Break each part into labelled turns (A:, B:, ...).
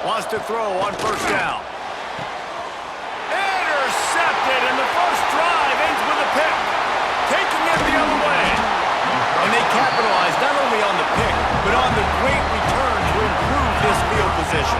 A: Wants to throw on first down. Intercepted, and the first drive ends with a pick. Taking it the other way. And they capitalize not only on the pick, but on the great return to improve this field position.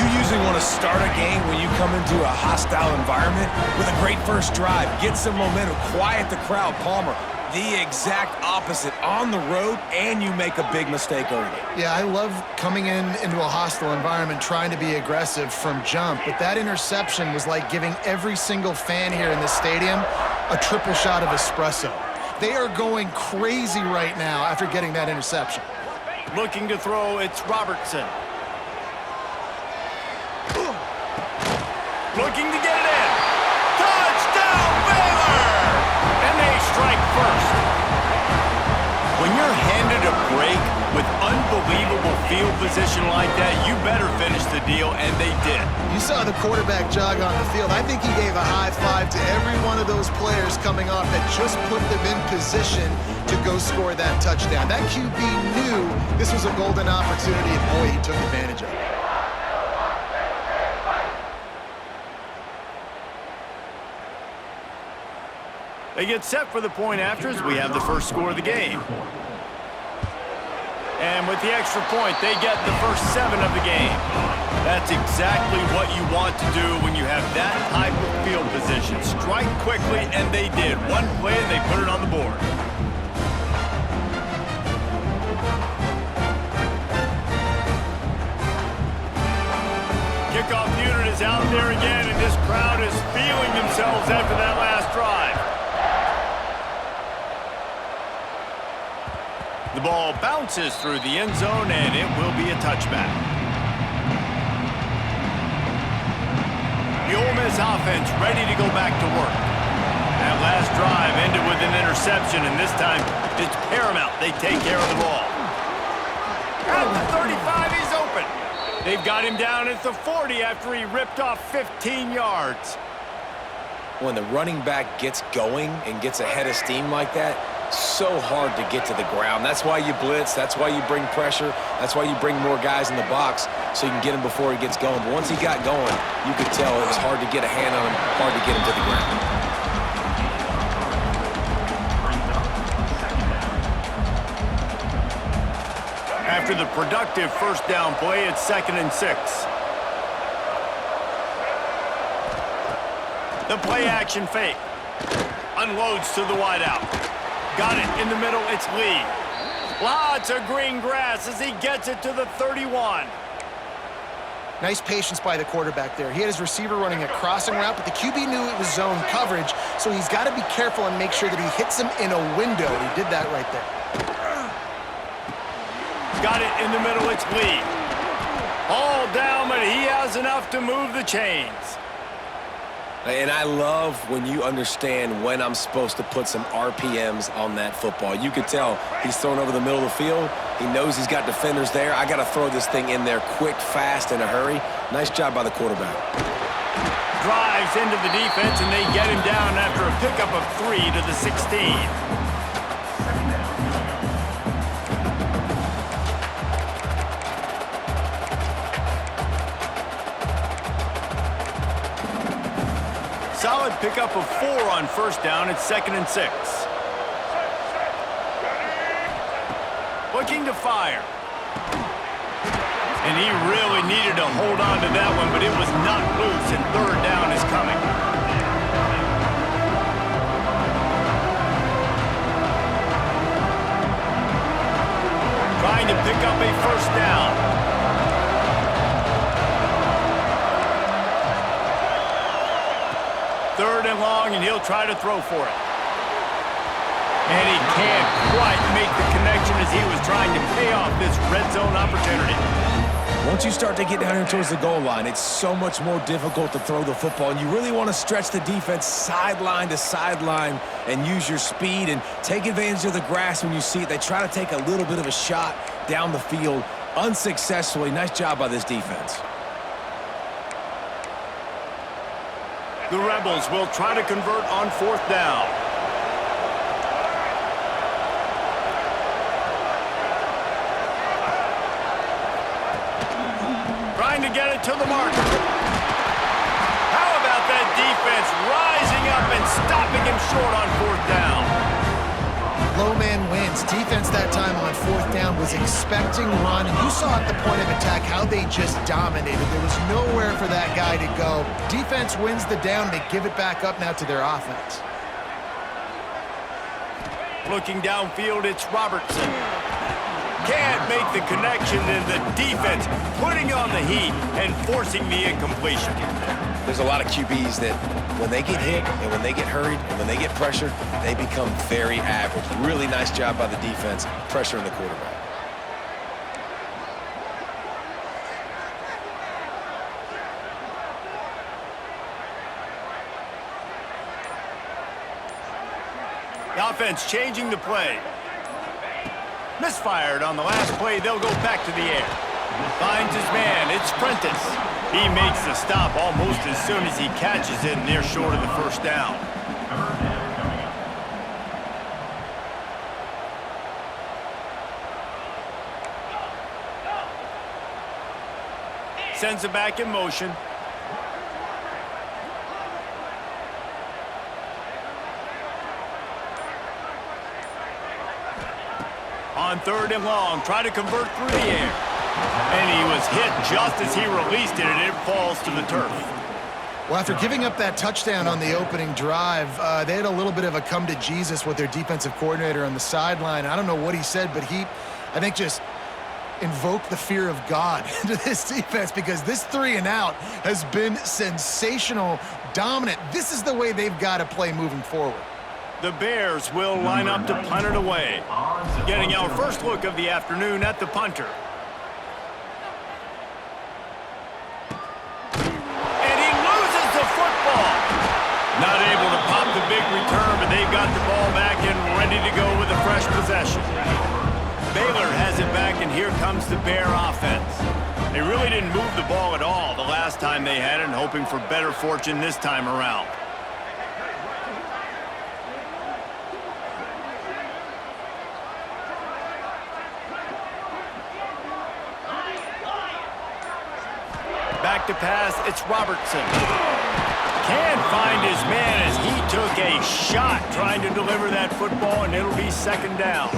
B: You usually want to start a game when you come into a hostile environment with a great first drive. Get some momentum, quiet the crowd. Palmer, the exact opposite. On the road, and you make a big mistake early.
C: Yeah, I love coming into a hostile environment, trying to be aggressive from jump, but that interception was like giving every single fan here in this stadium a triple shot of espresso. They are going crazy right now after getting that interception.
A: Looking to throw, it's Robertson. Looking to get it in. Touchdown, Baylor! And they strike first. When you're handed a break with unbelievable field position like that, you better finish the deal, and they did.
C: You saw the quarterback jog on the field. I think he gave a high five to every one of those players coming off that just put them in position to go score that touchdown. That QB knew this was a golden opportunity, and boy, he took advantage of it.
A: They get set for the point after as we have the first score of the game. And with the extra point, they get the first 7 of the game. That's exactly what you want to do when you have that type of field position. Strike quickly, and they did. One play, and they put it on the board. Kickoff unit is out there again, and this crowd is feeling themselves after that last drive. The ball bounces through the end zone, and it will be a touchback. The Ole Miss offense ready to go back to work. That last drive ended with an interception, and this time it's paramount they take care of the ball. At the 35, he's open. They've got him down at the 40 after he ripped off 15 yards.
B: When the running back gets going and gets ahead of steam like that, so hard to get to the ground. That's why you blitz. That's why you bring pressure. That's why you bring more guys in the box so you can get him before he gets going. But once he got going, you could tell it was hard to get a hand on him, hard to get him to the ground.
A: After the productive first down play, it's 2nd and 6. The play action fake. Unloads to the wideout. Got it in the middle, it's Lee. Lots of green grass as he gets it to the 31.
C: Nice patience by the quarterback there. He had his receiver running a crossing route, but the QB knew it was zone coverage, so he's got to be careful and make sure that he hits him in a window. He did that right there.
A: Got it in the middle, it's Lee. All down, but he has enough to move the chains.
B: And I love when you understand when I'm supposed to put some RPMs on that football. You could tell he's thrown over the middle of the field. He knows he's got defenders there. I got to throw this thing in there quick, fast, in a hurry. Nice job by the quarterback.
A: Drives into the defense, and they get him down after a pickup of 3 to the 16. Solid pickup of 4 on first down. It's 2nd and 6. Looking to fire. And he really needed to hold on to that one, but it was not loose, and 3rd down is coming. Trying to pick up a first down. 3rd and long, and he'll try to throw for it. And he can't quite make the connection as he was trying to pay off this red zone opportunity.
B: Once you start to get down here towards the goal line, it's so much more difficult to throw the football, and you really want to stretch the defense sideline to sideline and use your speed and take advantage of the grass when you see it. They try to take a little bit of a shot down the field unsuccessfully. Nice job by this defense.
A: The Rebels will try to convert on 4th down. to get it to the marker. How about that defense rising up and stopping him short on 4th down?
C: Low man wins. Defense that time on 4th down was expecting run, and you saw at the point of attack how they just dominated. There was nowhere for that guy to go. Defense wins the down. They give it back up now to their offense.
A: Looking downfield, it's Robertson. Can't make the connection, and the defense putting on the heat and forcing the incompletion.
B: There's a lot of QBs that when they get hit and when they get hurried and when they get pressured, they become very average. Really nice job by the defense, pressuring the quarterback.
A: The offense changing the play. Misfired on the last play. They'll go back to the air. Finds his man. It's Prentice. He makes the stop almost as soon as he catches it, and they're short of the 1st down. Sends it back in motion. On 3rd and long, try to convert through the air. And he was hit just as he released it, and it falls to the turf.
C: Well, after giving up that touchdown on the opening drive, they had a little bit of a come to Jesus with their defensive coordinator on the sideline. I don't know what he said, but he, I think, just invoked the fear of God into this defense, because this 3 and out has been sensational, dominant. This is the way they've got to play moving forward.
A: The Bears will line up to punt it away. Getting our first look of the afternoon at the punter. And he loses the football. Not able to pop the big return, but they've got the ball back and ready to go with a fresh possession. Baylor has it back, and here comes the Bear offense. They really didn't move the ball at all the last time they had it, and hoping for better fortune this time around. Back to pass, it's Robertson. Can't find his man as he took a shot trying to deliver that football, and it'll be 2nd down.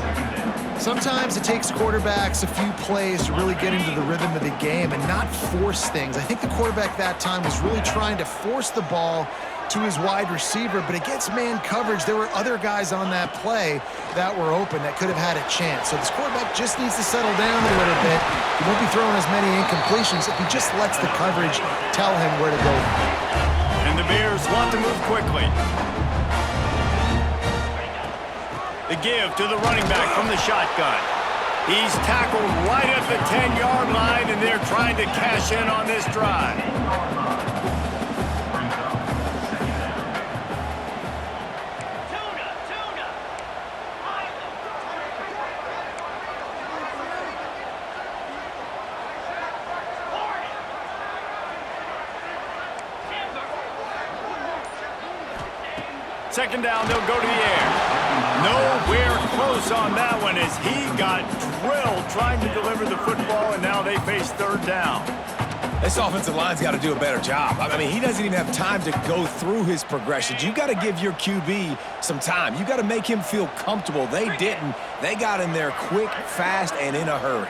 C: Sometimes it takes quarterbacks a few plays to really get into the rhythm of the game and not force things. I think the quarterback that time was really trying to force the ball to his wide receiver, but against man coverage, there were other guys on that play that were open that could have had a chance. So this quarterback just needs to settle down a little bit. He won't be throwing as many incompletions if he just lets the coverage tell him where to go.
A: And the Bears want to move quickly. The give to the running back from the shotgun. He's tackled right at the 10-yard line, and they're trying to cash in on this drive. Second down, they'll go to the air. Nowhere close on that one as he got drilled trying to deliver the football, and now they face 3rd down.
B: This offensive line's got to do a better job. I mean, he doesn't even have time to go through his progressions. You got to give your QB some time. You got to make him feel comfortable. They didn't. They got in there quick, fast, and in a hurry.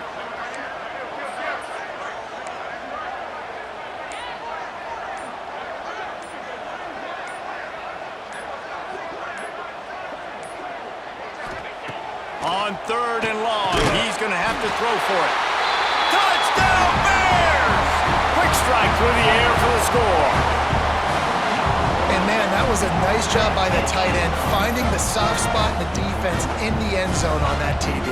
A: On 3rd and long, he's going to have to throw for it. Touchdown, Bears! Quick strike through the air for the score.
C: And man, that was a nice job by the tight end, finding the soft spot in the defense in the end zone on that TD.